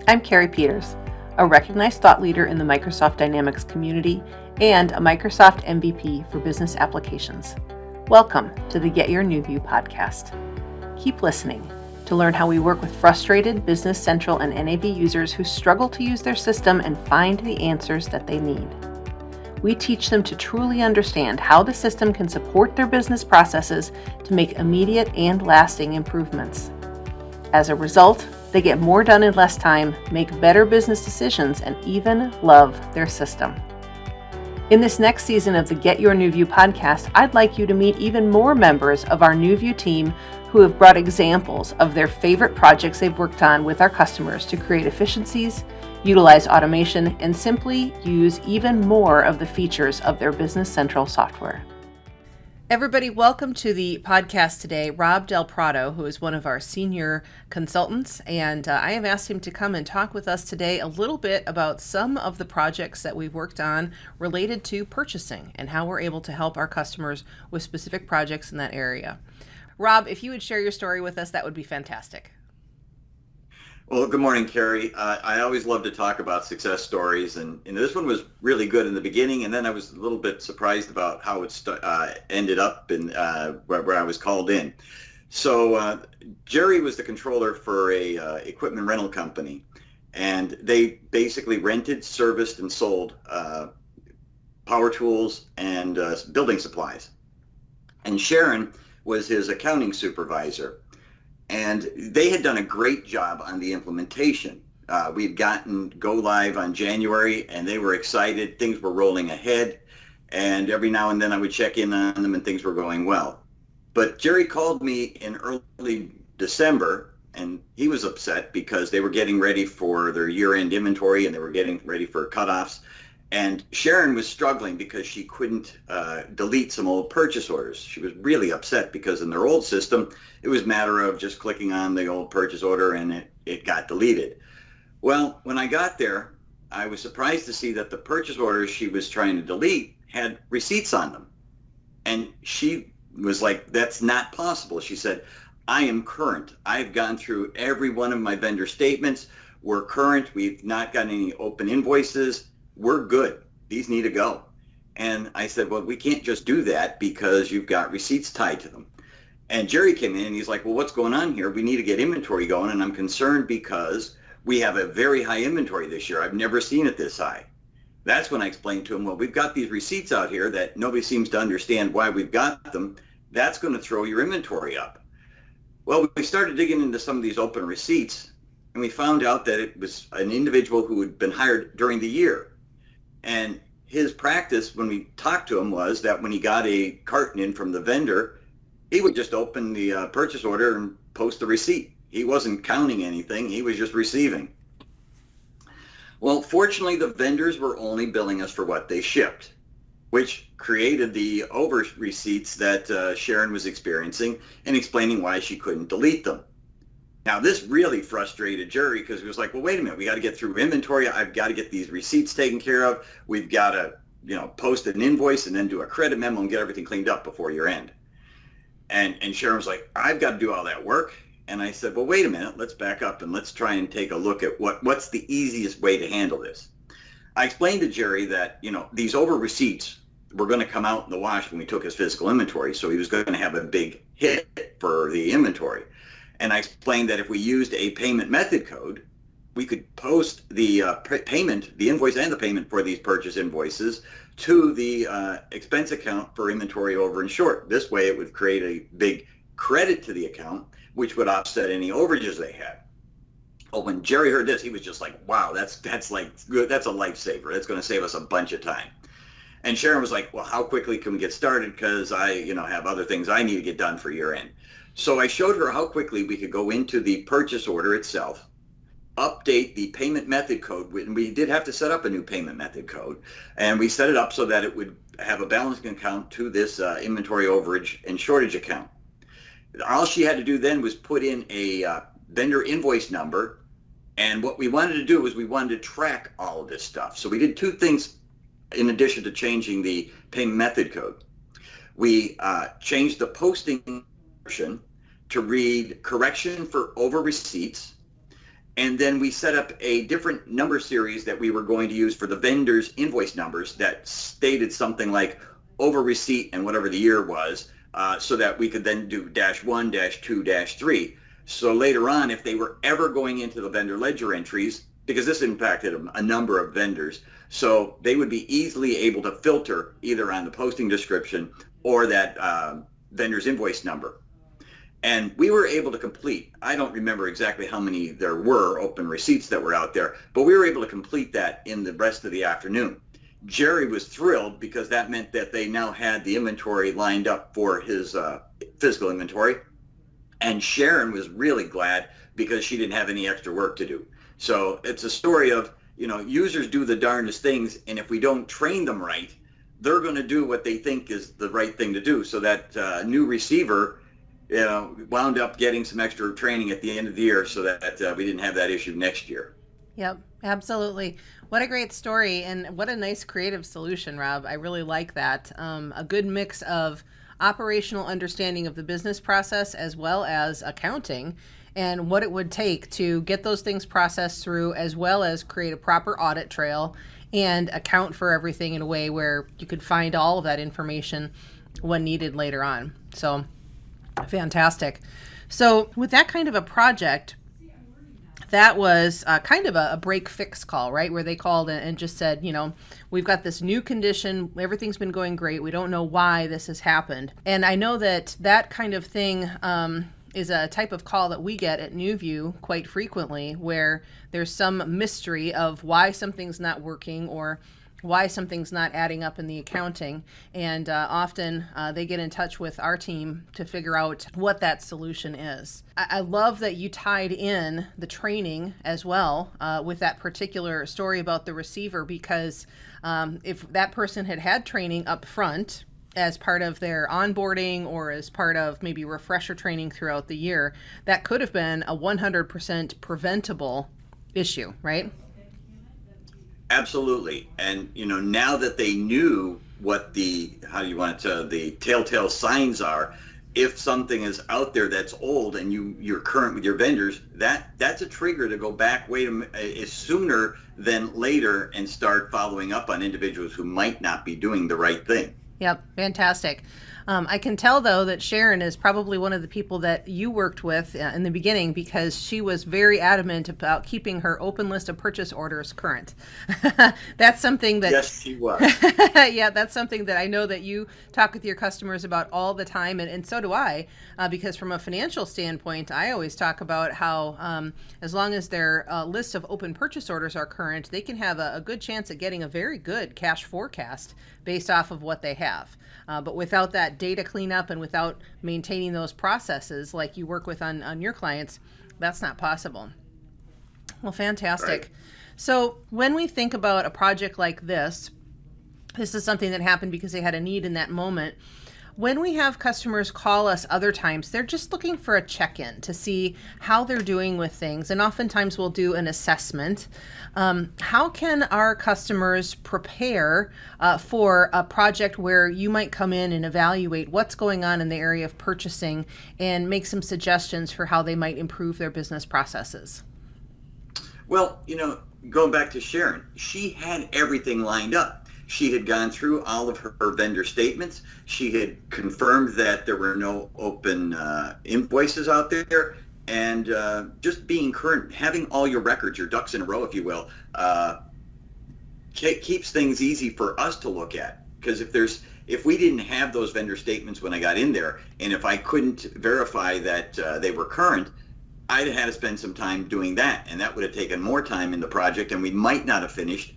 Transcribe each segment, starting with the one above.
I'm Carrie Peters, a recognized thought leader in the Microsoft Dynamics community and a Microsoft MVP for business applications. Welcome to the Get Your New View podcast. Keep listening to learn how we work with frustrated Business Central and NAV users who struggle to use their system and find the answers that they need. We teach them to truly understand how the system can support their business processes to make immediate and lasting improvements. As a result, they get more done in less time, make better business decisions, and even love their system. In this next season of the Get Your New View podcast, I'd like you to meet even more members of our New View team who have brought examples of their favorite projects they've worked on with our customers to create efficiencies, utilize automation, and simply use even more of the features of their Business Central software. Everybody, welcome to the podcast today. Robb Delprado, who is one of our senior consultants, and I have asked him to come and talk with us today a little bit about some of the projects that we've worked on related to purchasing and how we're able to help our customers with specific projects in that area. Robb, if you would share your story with us, that would be fantastic. Well, good morning, Carrie. I always love to talk about success stories, and this one was really good in the beginning, and then I was a little bit surprised about how it ended up in where I was called in. So Jerry was the controller for a equipment rental company, and they basically rented, serviced, and sold power tools and building supplies. And Sharon was his accounting supervisor. And they had done a great job on the implementation. We'd gotten go live on January, and they were excited. Things were rolling ahead, and every now and then I would check in on them, and things were going well. But Jerry called me in early December, and he was upset because they were getting ready for their year-end inventory, and they were getting ready for cutoffs. And Sharon was struggling because she couldn't delete some old purchase orders. She was really upset because in their old system, it was a matter of just clicking on the old purchase order and it got deleted. Well, when I got there, I was surprised to see that the purchase orders she was trying to delete had receipts on them. And she was like, that's not possible. She said, I am current. I've gone through every one of my vendor statements. We're current. We've not got any open invoices. We're good. These need to go. And I said, well, we can't just do that because you've got receipts tied to them. And Jerry came in and he's like, well, what's going on here? We need to get inventory going. And I'm concerned because we have a very high inventory this year. I've never seen it this high. That's when I explained to him, well, we've got these receipts out here that nobody seems to understand why we've got them. That's going to throw your inventory up. Well, we started digging into some of these open receipts, and we found out that it was an individual who had been hired during the year. And his practice when we talked to him was that when he got a carton in from the vendor, he would just open the purchase order and post the receipt. He wasn't counting anything. He was just receiving. Well, fortunately, the vendors were only billing us for what they shipped, which created the over receipts that Sharon was experiencing and explaining why she couldn't delete them. Now, this really frustrated Jerry because he was like, well, wait a minute, we got to get through inventory. I've got to get these receipts taken care of. We've got to, post an invoice and then do a credit memo and get everything cleaned up before year end. And Sharon was like, I've got to do all that work. And I said, well, wait a minute, let's back up and let's try and take a look at what's the easiest way to handle this. I explained to Jerry that, these over receipts were going to come out in the wash when we took his physical inventory. So he was going to have a big hit for the inventory. And I explained that if we used a payment method code, we could post the payment, the invoice and the payment for these purchase invoices to the expense account for inventory over and short. This way it would create a big credit to the account, which would offset any overages they had. Well, when Jerry heard this, he was just like, wow, that's like good. That's a lifesaver. That's going to save us a bunch of time. And Sharon was like, well, how quickly can we get started? Because I, have other things I need to get done for year end. So I showed her how quickly we could go into the purchase order itself, update the payment method code. And we did have to set up a new payment method code. And we set it up so that it would have a balancing account to this inventory overage and shortage account. All she had to do then was put in a vendor invoice number. And what we wanted to do was we wanted to track all of this stuff. So we did two things in addition to changing the payment method code. We changed the posting to read correction for over receipts And then we set up a different number series that we were going to use for the vendors' invoice numbers that stated something like over receipt and whatever the year was, so that we could then do -1, -2, -3. So later on, if they were ever going into the vendor ledger entries, because this impacted a number of vendors, so they would be easily able to filter either on the posting description or that vendor's invoice number. And we were able to complete, I don't remember exactly how many there were open receipts that were out there, but we were able to complete that in the rest of the afternoon. Jerry was thrilled because that meant that they now had the inventory lined up for his physical inventory. And Sharon was really glad because she didn't have any extra work to do. So it's a story of, users do the darndest things, and if we don't train them right, they're going to do what they think is the right thing to do. So that new receiver, wound up getting some extra training at the end of the year so that we didn't have that issue next year. Yep, absolutely. What a great story, and what a nice creative solution, Rob. I really like that. A good mix of operational understanding of the business process as well as accounting and what it would take to get those things processed through, as well as create a proper audit trail and account for everything in a way where you could find all of that information when needed later on. So fantastic. So with that kind of a project, that was kind of a break fix call, right? Where they called and just said, we've got this new condition. Everything's been going great. We don't know why this has happened. And I know that kind of thing is a type of call that we get at NewView quite frequently, where there's some mystery of why something's not working or why something's not adding up in the accounting. And often they get in touch with our team to figure out what that solution is. I love that you tied in the training as well with that particular story about the receiver, because if that person had training up front as part of their onboarding or as part of maybe refresher training throughout the year, that could have been a 100% preventable issue, right? Absolutely. And, now that they knew what the telltale signs are, if something is out there that's old and you're current with your vendors, that's a trigger to go back sooner than later and start following up on individuals who might not be doing the right thing. Yep. Fantastic. I can tell, though, that Sharon is probably one of the people that you worked with in the beginning, because she was very adamant about keeping her open list of purchase orders current. That's something that... Yes, she was. Yeah, that's something that I know that you talk with your customers about all the time, and so do I, because from a financial standpoint, I always talk about how as long as their list of open purchase orders are current, they can have a good chance at getting a very good cash forecast based off of what they have. But without that data cleanup and without maintaining those processes like you work with on your clients, that's not possible. Well, fantastic. Right. So when we think about a project like this is something that happened because they had a need in that moment. When we have customers call us other times, they're just looking for a check-in to see how they're doing with things. And oftentimes we'll do an assessment. How can our customers prepare for a project where you might come in and evaluate what's going on in the area of purchasing and make some suggestions for how they might improve their business processes? Well, going back to Sharon, she had everything lined up. She had gone through all of her vendor statements. She had confirmed that there were no open invoices out there. And just being current, having all your records, your ducks in a row, if you will, keeps things easy for us to look at. Because if we didn't have those vendor statements when I got in there, and if I couldn't verify that they were current, I'd have had to spend some time doing that. And that would have taken more time in the project, and we might not have finished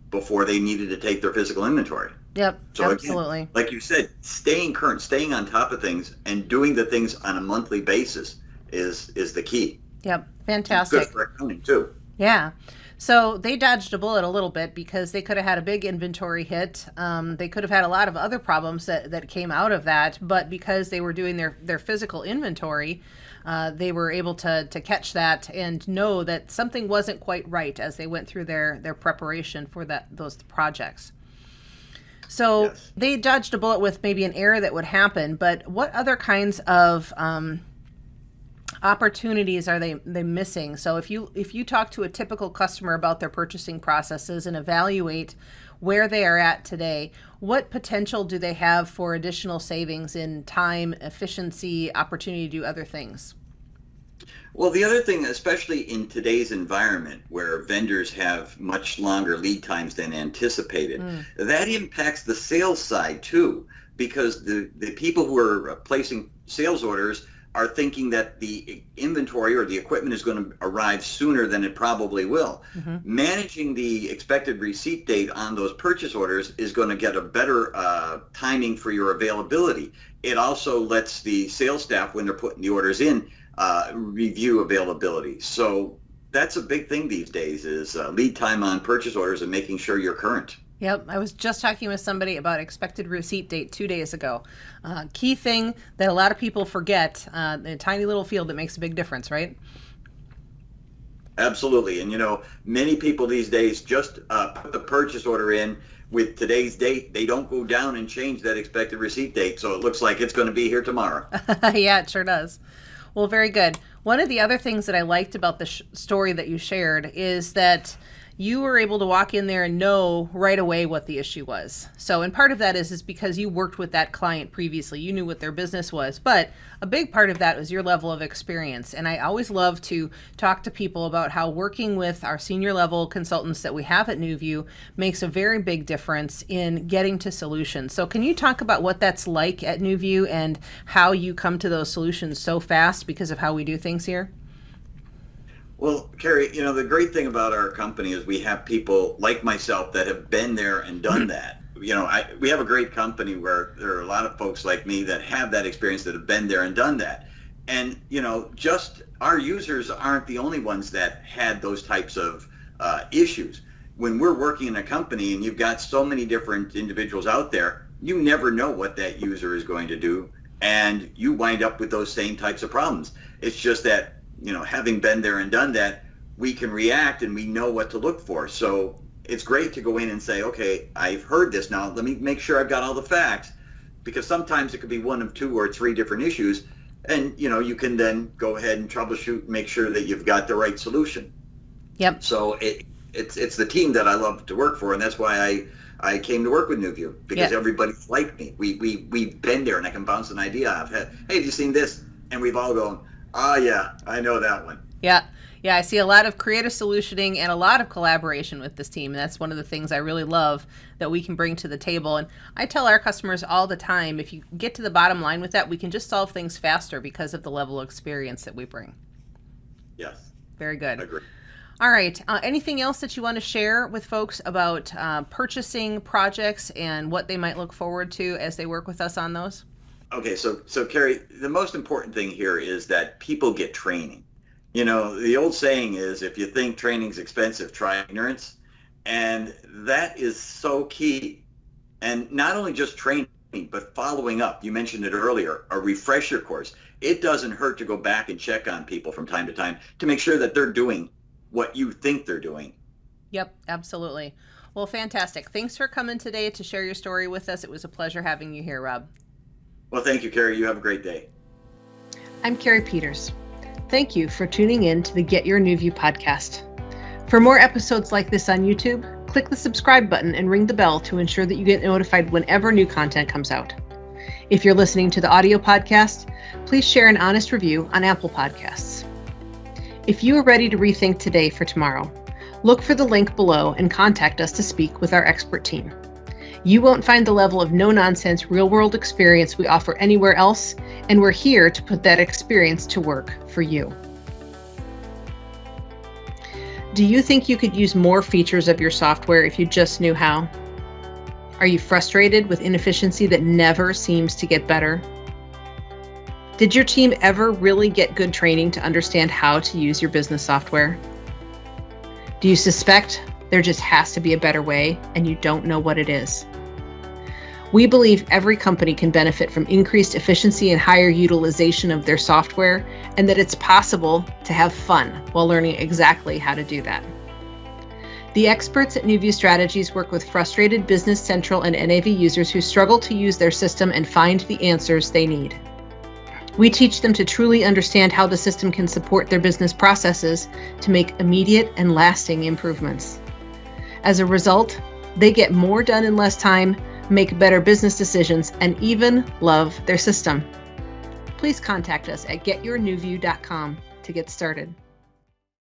before they needed to take their physical inventory. Yep, so absolutely. Again, like you said, staying current, staying on top of things, and doing the things on a monthly basis is the key. Yep, fantastic. Good for accounting too. Yeah. So they dodged a bullet a little bit because they could have had a big inventory hit. They could have had a lot of other problems that came out of that, but because they were doing their physical inventory, they were able to catch that and know that something wasn't quite right as they went through their preparation for those projects. So yes, they dodged a bullet with maybe an error that would happen, but what other kinds of opportunities are they missing? So if you talk to a typical customer about their purchasing processes and evaluate where they are at today, what potential do they have for additional savings in time, efficiency, opportunity to do other things? Well, the other thing, especially in today's environment where vendors have much longer lead times than anticipated, that impacts the sales side too, because the people who are placing sales orders are thinking that the inventory or the equipment is going to arrive sooner than it probably will. Managing the expected receipt date on those purchase orders is going to get a better timing for your availability. It also lets the sales staff, when they're putting the orders in, review availability. So that's a big thing these days is lead time on purchase orders and making sure you're current. Yep, I was just talking with somebody about expected receipt date 2 days ago. Key thing that a lot of people forget, a tiny little field that makes a big difference, right? Absolutely. And many people these days just put the purchase order in with today's date. They don't go down and change that expected receipt date. So it looks like it's going to be here tomorrow. Yeah, it sure does. Well, very good. One of the other things that I liked about the story that you shared is that you were able to walk in there and know right away what the issue was. So, and part of that is because you worked with that client previously. You knew what their business was. But a big part of that was your level of experience. And I always love to talk to people about how working with our senior level consultants that we have at NewView makes a very big difference in getting to solutions. So can you talk about what that's like at NewView and how you come to those solutions so fast because of how we do things here? Well, Carrie, the great thing about our company is we have people like myself that have been there and done that. We have a great company where there are a lot of folks like me that have that experience, that have been there and done that. And, just our users aren't the only ones that had those types of issues. When we're working in a company and you've got so many different individuals out there, you never know what that user is going to do. And you wind up with those same types of problems. It's just that having been there and done that, we can react and we know what to look for. So it's great to go in and say, okay, I've heard this now. Let me make sure I've got all the facts, because sometimes it could be one of 2 or 3 different issues. And, you can then go ahead and troubleshoot and make sure that you've got the right solution. Yep. So it's the team that I love to work for. And that's why I came to work with NewView, because everybody's like me. We've been there, and I can bounce an idea off. Hey, have you seen this? And we've all gone, yeah, I know that one. Yeah, I see a lot of creative solutioning and a lot of collaboration with this team. And that's one of the things I really love that we can bring to the table. And I tell our customers all the time, if you get to the bottom line with that, we can just solve things faster because of the level of experience that we bring. Yes. Very good. I agree. All right. Anything else that you want to share with folks about purchasing projects and what they might look forward to as they work with us on those? Okay, so Carrie, the most important thing here is that people get training. The old saying is, if you think training's expensive, try ignorance. And that is so key. And not only just training, but following up. You mentioned it earlier, a refresher course. It doesn't hurt to go back and check on people from time to time to make sure that they're doing what you think they're doing. Yep, absolutely. Well, fantastic. Thanks for coming today to share your story with us. It was a pleasure having you here, Rob. Well, thank you, Carrie. You have a great day. I'm Carrie Peters. Thank you for tuning in to the Get Your NewView podcast. For more episodes like this on YouTube, click the subscribe button and ring the bell to ensure that you get notified whenever new content comes out. If you're listening to the audio podcast, please share an honest review on Apple Podcasts. If you are ready to rethink today for tomorrow, look for the link below and contact us to speak with our expert team. You won't find the level of no-nonsense real-world experience we offer anywhere else, and we're here to put that experience to work for you. Do you think you could use more features of your software if you just knew how? Are you frustrated with inefficiency that never seems to get better? Did your team ever really get good training to understand how to use your business software? Do you suspect there just has to be a better way and you don't know what it is? We believe every company can benefit from increased efficiency and higher utilization of their software, and that it's possible to have fun while learning exactly how to do that. The experts at NewView Strategies work with frustrated Business Central and NAV users who struggle to use their system and find the answers they need. We teach them to truly understand how the system can support their business processes to make immediate and lasting improvements. As a result, they get more done in less time, make better business decisions, and even love their system. Please contact us at getyournewview.com to get started.